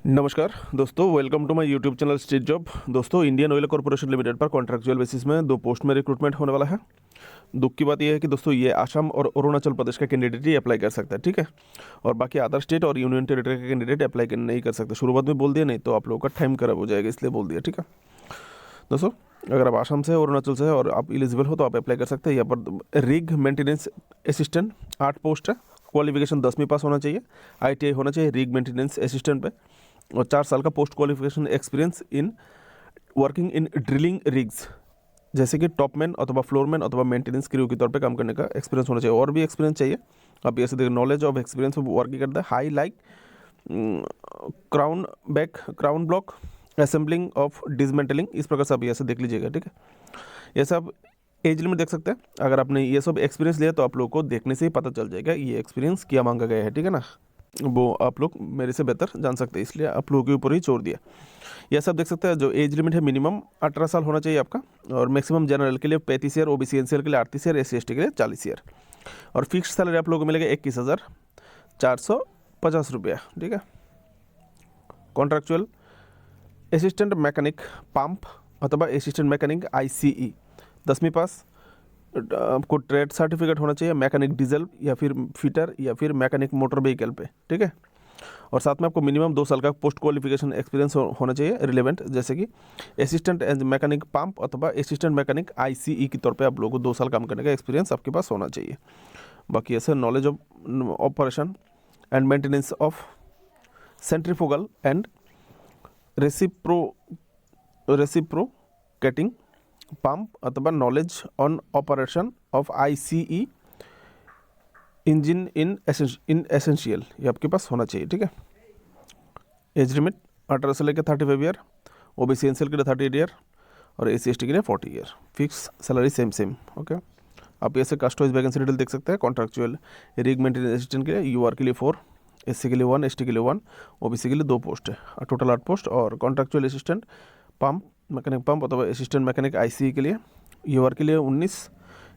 नमस्कार दोस्तों, welcome to my YouTube channel street job. दोस्तों, इंडियन ऑयल कॉर्पोरेशन लिमिटेड पर कॉन्ट्रैक्चुअल बेसिस में 2 पोस्ट में रिक्रूटमेंट होने वाला है। दुख की बात यह है कि दोस्तों ये आसाम और अरुणाचल प्रदेश का कैंडिडेट ही अप्लाई कर सकता है, ठीक है। और बाकी अदर स्टेट और यूनियन टेरिटरी का कैंडिडेट अप्लाई नहीं कर सकते। शुरुआत में बोल दिया, नहीं तो आप लोगों का टाइम खराब हो जाएगा, इसलिए बोल दिया, ठीक है। दोस्तों, अगर आप आसाम से अरुणाचल से और आप एलिजिबल हो तो आप अप्लाई कर सकते हैं। यहाँ पर रिग मेंटेनेंस असिस्टेंट 8 पोस्ट है। क्वालिफिकेशन 10वीं पास होना चाहिए, ITI होना चाहिए रिग मेंटेनेंस असिस्टेंट पे, और 4 साल का post qualification experience in working in drilling rigs, जैसे कि टॉपमैन अथवा फ्लोरमैन अथवा मेंटेनेंस क्रू के तौर पे काम करने का एक्सपीरियंस होना चाहिए। और भी एक्सपीरियंस चाहिए, आप ऐसे देखिए, नॉलेज ऑफ एक्सपीरियंस वर्किंग करता है high like crown block assembling of dismantling, इस प्रकार से आप ऐसे देख लीजिएगा, ठीक है। ये सब एज लिमिट देख सकते हैं। अगर आपने ये सब एक्सपीरियंस लिया तो आप लोग को देखने से ही पता चल जाएगा ये एक्सपीरियंस क्या मांगा गया है, ठीक है ना। वो आप लोग मेरे से बेहतर जान सकते हैं, इसलिए आप लोगों के ऊपर ही छोड़ दिया। यह सब देख सकते हैं। जो एज लिमिट है मिनिमम 18 साल होना चाहिए आपका, और मैक्सिमम जनरल के लिए 35 ईयर, OBC NCL के लिए 38 ईयर, SC ST के लिए 40 ईयर। और फिक्स सैलरी आप लोगों को मिलेगा 21,450 रुपया, ठीक है। कॉन्ट्रैक्चुअल असिस्टेंट मैकेनिक पंप अथवा असिस्टेंट मैकेनिक ICE 10वीं पास, आपको ट्रेड सर्टिफिकेट होना चाहिए मैकेनिक डीजल या फिर फिटर या फिर मैकेनिक मोटर व्हीकल पे, ठीक है। और साथ में आपको मिनिमम 2 साल का पोस्ट क्वालिफिकेशन एक्सपीरियंस होना चाहिए रिलेवेंट, जैसे कि असिस्टेंट एंड मैकेनिक पंप अथवा असिस्टेंट मैकेनिक ICE के तौर पे आप लोगों को 2 साल काम करने का एक्सपीरियंस आपके पास होना चाहिए। बाकी ऐसे knowledge of operation and maintenance of centrifugal and reciprocating pump अथवा knowledge on operation of ICE engine in essential, ये आपके पास होना चाहिए, ठीक है। एज लिमिट 18 से लेकर 35 ईयर, OBC NCL के लिए 38 ईयर और SC ST के लिए 40 year. Fix salary same, okay. आप ऐसे कास्ट वाइज वैकेंसी डिटेल देख सकते हैं। कॉन्ट्रैक्चुअल रिग मेंटेनेंस असिस्टेंट के लिए UR के लिए 4, SC के लिए 1, ST के लिए 1, OBC के लिए 2 पोस्ट है, टोटल 8 पोस्ट। और contractual assistant pump mechanic pump अथवा असिस्टेंट मैकेनिक ICE के लिए UR के लिए 19,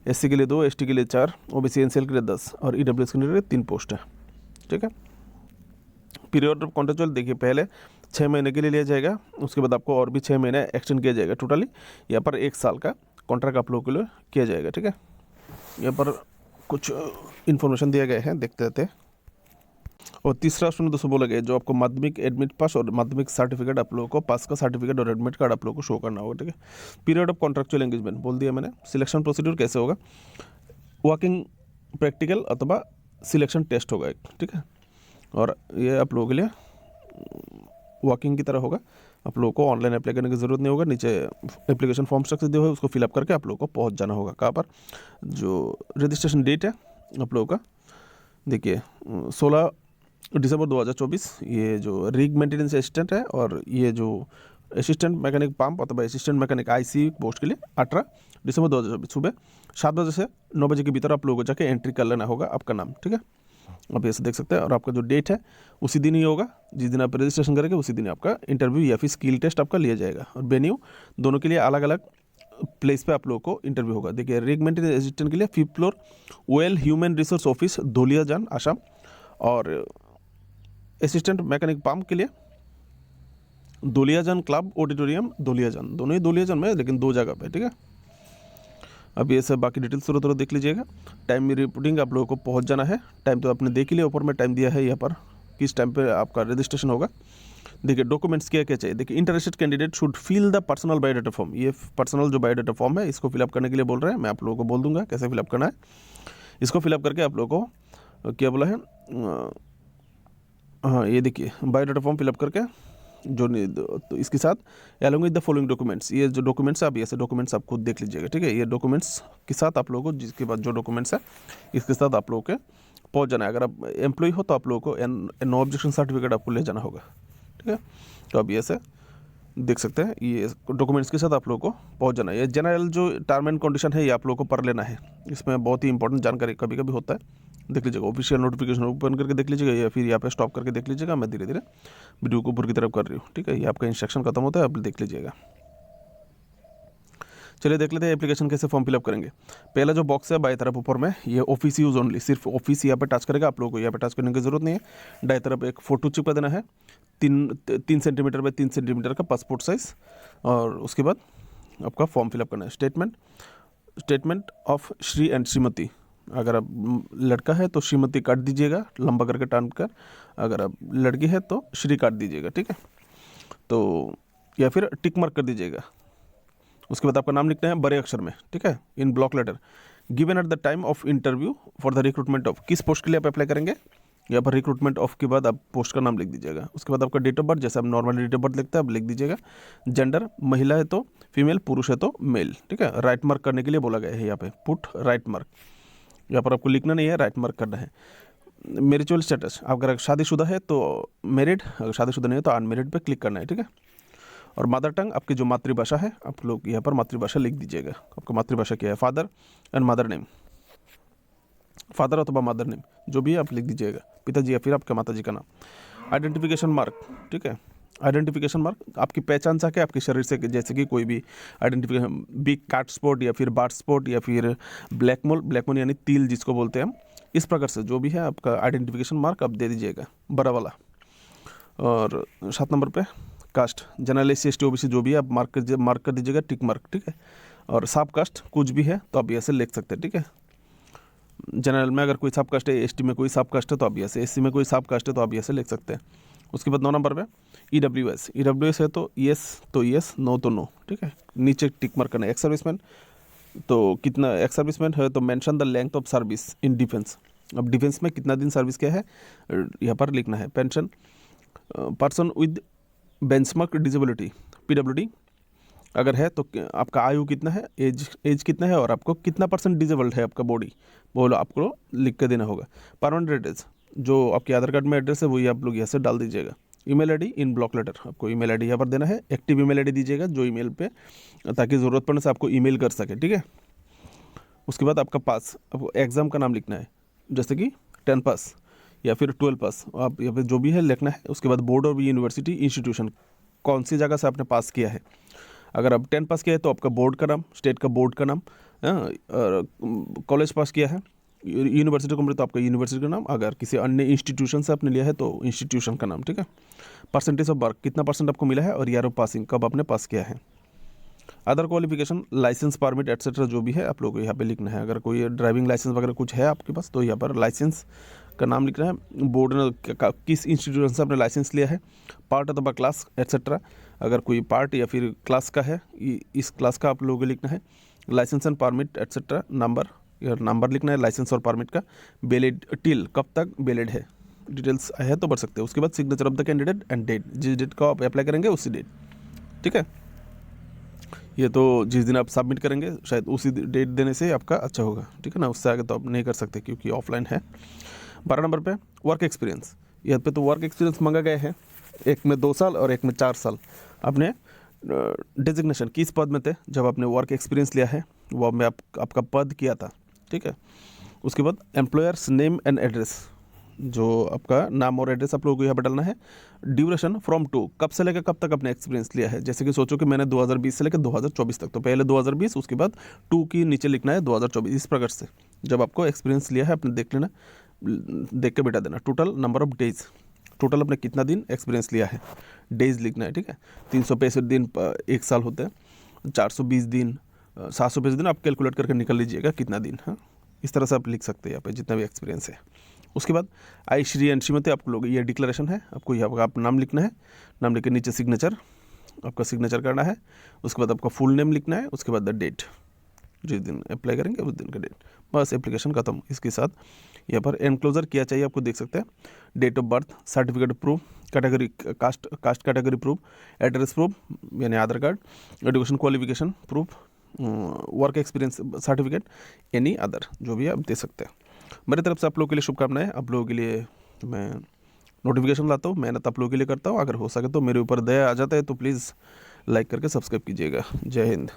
SC के लिए 2, ST के लिए 4, OBC NCL के लिए 10 और EWS के लिए 3 पोस्ट है, ठीक है। पीरियड ऑफ कॉन्ट्रैक्चुअल देखिए, पहले 6 महीने के लिए लिया जाएगा, उसके बाद आपको और भी 6 महीने एक्सटेंड किया जाएगा। टोटली यहाँ पर 1 साल का कॉन्ट्रैक्ट आप लोगों के लिए किया जाएगा, ठीक है। यहाँ पर कुछ इन्फॉर्मेशन दिया गया है, देखते रहते हैं। और तीसरा ऑप्शन में दोस्तों बोला गया, जो आपको माध्यमिक एडमिट पास और माध्यमिक सर्टिफिकेट आप लोगों को पास का सर्टिफिकेट और एडमिट कार्ड आप लोगों को शो करना होगा, ठीक है। पीरियड ऑफ कॉन्ट्रैक्चुअल एंगेजमेंट बोल दिया मैंने। सिलेक्शन प्रोसीड्यूर कैसे होगा, वर्किंग प्रैक्टिकल अथवा सिलेक्शन टेस्ट होगा एक, ठीक है। और ये आप लोगों के लिए वर्किंग की तरह होगा। आप लोगों को ऑनलाइन अप्लाई करने की ज़रूरत नहीं होगा। नीचे एप्लीकेशन फॉर्म स्ट्रक्चर दिया हुआ है, उसको फिलअप करके आप लोगों को पहुंच जाना होगा। कहाँ पर, जो रजिस्ट्रेशन डेट है आप लोगों का देखिए 16 दिसंबर 2024। ये जो रिग मेंटेनेंस असिस्टेंट है और ये जो असिस्टेंट मैकेनिक पंप अथवा असिस्टेंट मैकेनिक ICE पोस्ट के लिए 18 दिसंबर 2024 सुबह 7 बजे से 9 बजे के भीतर आप लोगों को जाके एंट्री कर लेना होगा आपका नाम, ठीक है। आप ऐसे देख सकते हैं। और आपका जो डेट है उसी दिन ही होगा, जिस दिन आप रजिस्ट्रेशन करेंगे उसी दिन आपका इंटरव्यू या फिर स्किल टेस्ट आपका लिया जाएगा। और वेन्यू दोनों के लिए अलग अलग प्लेस पे आप लोगों को इंटरव्यू होगा। देखिए, रिग मेंटेनेंस असिस्टेंट के लिए 5th floor well human resource office, Duliajan, Assam. और असिस्टेंट मैकेनिक पंप के लिए धोलियाजान क्लब ऑडिटोरियम, धोलियाजान, दोनों ही धोलियाजान में, लेकिन 2 जगह पे, ठीक है। अब ये सब बाकी डिटेल्स थोड़ा देख लीजिएगा। टाइम में रिपोर्टिंग आप लोगों को पहुंच जाना है। टाइम तो आपने देख ही लिया, ऊपर में टाइम दिया है यहाँ पर किस टाइम पे आपका रजिस्ट्रेशन होगा। देखिए, डॉक्यूमेंट्स क्या क्या चाहिए। देखिए, interested candidate should fill the personal biodata form. ये पर्सनल जो बायोडाटा फॉर्म है इसको फिलअप करने के लिए बोल रहे हैं। मैं आप लोगों को बोल दूंगा कैसे फिलअप करना है। इसको फिलअप करके आप लोगों को क्या बोला है, हाँ ये देखिए, बायोडाटा फॉर्म फिलअप करके जो तो इसके साथ along with the following documents, ये जो डॉक्यूमेंट्स है आप ऐसे डॉक्यूमेंट्स आप खुद देख लीजिएगा, ठीक है। ये डॉक्यूमेंट्स के साथ आप लोगों को, जिसके बाद जो डॉक्यूमेंट्स है इसके साथ आप लोगों के पहुंच जाना है। अगर आप एम्प्लॉय हो तो आप लोगों को नो ऑब्जेक्शन सर्टिफिकेट आपको ले जाना होगा, ठीक है। तो आप ऐसे देख सकते हैं, ये डॉक्यूमेंट्स के साथ आप लोगों को पहुंच जाना है। ये जनरल जो टर्म एंड कंडीशन है ये आप लोगों को पढ़ लेना है। इसमें बहुत ही इंपॉर्टेंट जानकारी कभी कभी होता है, देख लीजिएगा। ऑफिशियल नोटिफिकेशन ओपन करके देख लीजिएगा या फिर यहाँ पे स्टॉप करके देख लीजिएगा। मैं धीरे धीरे वीडियो को ऊपर की तरफ कर रही हूँ, ठीक है। ये आपका इंस्ट्रक्शन खत्म होता है, आप देख लीजिएगा। चलिए देख लेते हैं एप्लीकेशन कैसे फॉर्म फिलअप करेंगे। पहला जो बॉक्स है बाई तरफ ऊपर में, ये ऑफिस यूज ओनली, सिर्फ ऑफिस यहाँ पे टच करेगा। आप लोगों को यहाँ पे टच करने की जरूरत नहीं है। दाई तरफ एक फोटो चिपका देना है, तीन सेंटीमीटर बाई 3 सेंटीमीटर का पासपोर्ट साइज़, और उसके बाद आपका फॉर्म फिलअप करना है। Statement of Shri and Shrimati, अगर आप लड़का है तो श्रीमती काट दीजिएगा लंबा करके टान कर, अगर आप लड़की है तो श्री काट दीजिएगा, ठीक है। तो या फिर टिक मार्क कर दीजिएगा। उसके बाद आपका नाम लिखना है बड़े अक्षर में, ठीक है, in block letter. Given at the time of interview for the recruitment of, किस पोस्ट के लिए आप अप्लाई करेंगे, यहाँ पर रिक्रूटमेंट ऑफ के बाद आप पोस्ट का नाम लिख दीजिएगा। उसके बाद आपका डेट ऑफ बर्थ, जैसे आप नॉर्मली डेट ऑफ बर्थ लिखते हैं आप लिख दीजिएगा। जेंडर, महिला है तो फीमेल, पुरुष है तो मेल, ठीक है। राइट मार्क करने के लिए बोला गया है यहाँ पे, पुट राइट मार्क। यहाँ पर आपको लिखना नहीं है, राइट मार्क करना है। मैरिजुअल स्टेटस, अगर शादीशुदा है तो मैरिड, अगर शादीशुदा नहीं है तो अनमेरिड पे क्लिक करना है, ठीक है। और मदर टंग, आपकी जो मातृभाषा है, आप लोग यहाँ पर मातृभाषा लिख दीजिएगा। आपका मातृभाषा क्या है, father and mother name, father अथवा मदर नेम जो भी है आप लिख दीजिएगा, पिताजी या फिर आपके माताजी का नाम। आइडेंटिफिकेशन मार्क, ठीक है, आइडेंटिफिकेशन मार्क आपकी पहचान चाह के आपके शरीर से, जैसे कि कोई भी आइडेंटिफिकेशन, बिग काट स्पॉट या फिर बार्ट स्पॉट या फिर ब्लैक मोल यानी तिल जिसको बोलते हैं हम, इस प्रकार से जो भी है आपका आइडेंटिफिकेशन मार्क आप दे दीजिएगा, बड़ा वाला। और 7 नंबर पे caste, general SC ST OBC जो भी है आप मार्क कर दीजिएगा, टिक मार्क, ठीक है। और सब कास्ट कुछ भी है तो आप ऐसे लिख सकते हैं, ठीक है। जनरल में अगर कोई सब कास्ट है, ST में कोई सब कास्ट है तो आप ऐसे, SC में कोई सब कास्ट है तो आप ऐसे लिख सकते हैं। उसके बाद 9 नंबर पे EWS है तो यस, नो तो नो, ठीक है। नीचे टिक मार्क करना है। एक्स सर्विसमैन, तो कितना एक्स सर्विसमैन है तो mention the length of service in defence, अब डिफेंस में कितना दिन सर्विस किया है यहाँ पर लिखना है। Pension, person with benchmark disability PWD अगर है तो आपका आयु कितना है, एज कितना है और आपको कितना % डिसेबल्ड है आपका बॉडी, वो आपको लिख के देना होगा। परमानेंट एड्रेस, जो आपके आधार कार्ड में एड्रेस है वही आप लोग यहाँ से डाल दीजिएगा। Email ID in block letter, आपको ईमेल आईडी यहाँ पर देना है। एक्टिव ईमेल आईडी दीजिएगा जो ईमेल पे, ताकि ज़रूरत पड़ने से आपको ईमेल कर सके, ठीक है। उसके बाद आपका पास, आपको एग्ज़ाम का नाम लिखना है, जैसे कि 10 पास या फिर 12 पास, आप यहाँ पे जो भी है लिखना है। उसके बाद बोर्ड और यूनिवर्सिटी इंस्टीट्यूशन, कौन सी जगह से आपने पास किया है। अगर आप 10 पास किया है तो आपका बोर्ड का नाम, स्टेट का बोर्ड का नाम, कॉलेज पास किया है, यूनिवर्सिटी कंप्लीट तो आपका यूनिवर्सिटी का नाम, अगर किसी अन्य इंस्टीट्यूशन से आपने लिया है तो इंस्टीट्यूशन का नाम, ठीक है। परसेंटेज ऑफ मार्क, कितना % आपको मिला है और ईयर ऑफ पासिंग, कब आपने पास किया है। Other qualification, licence, permit etcetera जो भी है आप लोगों को यहाँ पे लिखना है। अगर कोई ड्राइविंग लाइसेंस वगैरह कुछ है आपके पास तो यहाँ पर लाइसेंस का नाम लिखना है। बोर्ड ने किस इंस्टीट्यूशन से आपने लाइसेंस लिया है, पार्ट अथवा क्लास एटसेट्रा, अगर कोई पार्ट या फिर क्लास का है, इस क्लास का आप लोगों को लिखना है। Licence and permit etcetera, number लिखना है लाइसेंस और परमिट का। वैलिड टिल, कब तक वैलिड है, डिटेल्स है तो भर सकते हैं। उसके बाद signature of the candidate and date, जिस डेट का आप अप्लाई करेंगे उसी डेट, ठीक है। ये तो जिस दिन आप सबमिट करेंगे शायद उसी डेट देने से आपका अच्छा होगा, ठीक है ना, उससे आगे तो आप नहीं कर सकते क्योंकि ऑफलाइन है। 12 नंबर पे वर्क एक्सपीरियंस, यहाँ पे तो वर्क एक्सपीरियंस मांगा गया है, एक में 2 साल और एक में 4 साल। आपने डेजिग्नेशन किस पद में थे जब आपने वर्क एक्सपीरियंस लिया है, वो में आपका पद किया था, ठीक है। उसके बाद एम्प्लॉयर्स नेम एंड एड्रेस, जो आपका नाम और एड्रेस आप लोगों को यहाँ पर डालना है। ड्यूरेशन फ्रॉम टू, कब से लेकर कब तक आपने एक्सपीरियंस लिया है। जैसे कि सोचो कि मैंने 2020 से लेकर 2024 तक, तो पहले 2020, उसके बाद 2 की नीचे लिखना है 2024, इस प्रकार से जब आपको एक्सपीरियंस लिया है आपने देख लेना, देख के बिठा देना। Total number of days, total आपने कितना दिन एक्सपीरियंस लिया है, डेज लिखना है, ठीक है। 365 दिन 1 साल होते हैं, 420 दिन, 720 दिन, आप कैलकुलेट करके निकल लीजिएगा कितना दिन, हाँ, इस तरह से आप लिख सकते हैं यहाँ पे जितना भी एक्सपीरियंस है। उसके बाद आई श्री एंड श्रीमती, आप लोग ये डिक्लेरेशन है, आपको यहाँ पर आप नाम लिखना है, नाम लिख के नीचे सिग्नेचर, आपका सिग्नेचर करना है। उसके बाद आपका फुल नेम लिखना है, उसके बाद द डेट, जिस दिन अप्लाई करेंगे उस दिन का डेट, बस एप्लीकेशन खत्म। इसके साथ यहाँ पर एनक्लोजर क्या चाहिए आपको देख सकते हैं, date of birth, certificate proof, category caste category proof, address proof यानी Aadhaar card, education qualification proof, work experience certificate, any other जो भी आप दे सकते हैं। मेरी तरफ से आप लोगों के लिए शुभकामनाएं। आप लोगों के लिए मैं नोटिफिकेशन लाता हूँ, मेहनत आप लोगों के लिए करता हूँ। अगर हो सके तो मेरे ऊपर दया आ जाता है तो प्लीज़ लाइक करके सब्सक्राइब कीजिएगा। जय हिंद।